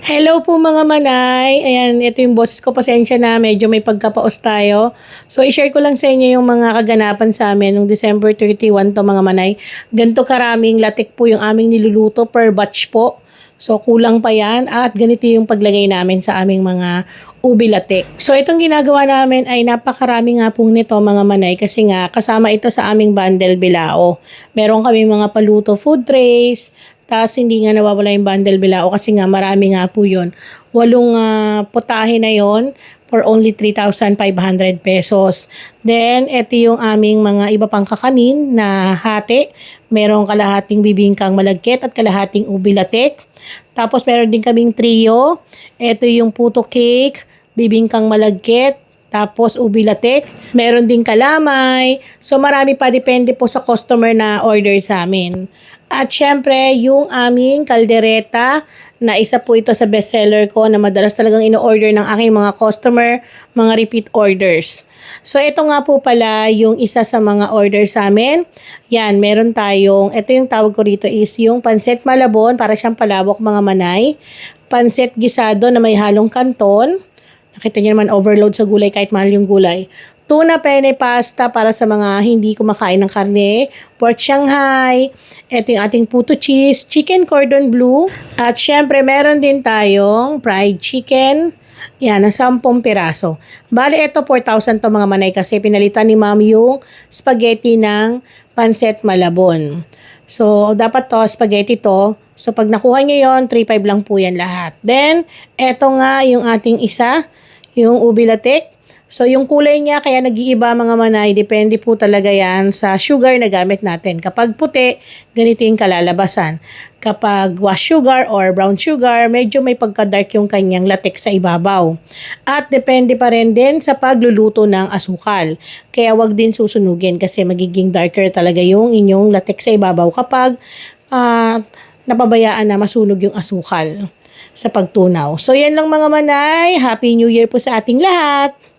Hello po mga manay. Ayan, ito yung boses ko. Pasensya na, medyo may pagkapaos tayo. So, i-share ko lang sa inyo yung mga kaganapan sa amin nung December 31 to mga manay. Ganito karaming latik po yung aming niluluto per batch po. So, kulang pa yan at ganito yung paglagay namin sa aming mga ubi latik. So, itong ginagawa namin ay napakarami nga po nito mga manay kasi nga kasama ito sa aming bundle bilao. Meron kami mga paluto food trays, tapos hindi nga nawawala yung bundle bilao kasi nga marami nga po yun. 8 putahe na yon for only 3,500 pesos. Then, ito yung aming mga iba pang kakanin na hati. Merong kalahating bibingkang malagkit at kalahating ubi latik. Tapos, meron din kaming trio. Ito yung puto cake, bibingkang malagkit, tapos ubi latik. Meron din kalamay. So marami pa, depende po sa customer na order sa amin. At syempre, yung aming kaldereta na isa po ito sa bestseller ko na madalas talagang ino-order ng aking mga customer, mga repeat orders. So ito nga po pala yung isa sa mga order sa amin. Yan, meron tayong, ito yung tawag ko rito is yung pancit malabon, para siyang palabok mga manay. Pancit gisado na may halong kanton. Nakita niyo naman overload sa gulay kahit mahal yung gulay. Tuna penne pasta para sa mga hindi kumakain ng karne. Pork Shanghai. Ito yung ating puto cheese. Chicken cordon bleu. At syempre meron din tayong fried chicken. Yan, ng 10 piraso. Bali, ito 4,000 to mga manay kasi pinalitan ni ma'am yung spaghetti ng pancit malabon. So, dapat to, spaghetti to. So, pag nakuha nyo yon 3,500 lang po yan lahat. Then, eto nga yung ating isa, yung ubi latik. So, yung kulay niya kaya nag-iiba mga manay, depende po talaga yan sa sugar na gamit natin. Kapag puti, ganito yung kalalabasan. Kapag wash sugar or brown sugar, medyo may pagka-dark yung kanyang latik sa ibabaw. At depende pa rin din sa pagluluto ng asukal. Kaya wag din susunugin kasi magiging darker talaga yung inyong latik sa ibabaw kapag napabayaan na masunog yung asukal sa pagtunaw. So, yan lang mga manay. Happy New Year po sa ating lahat!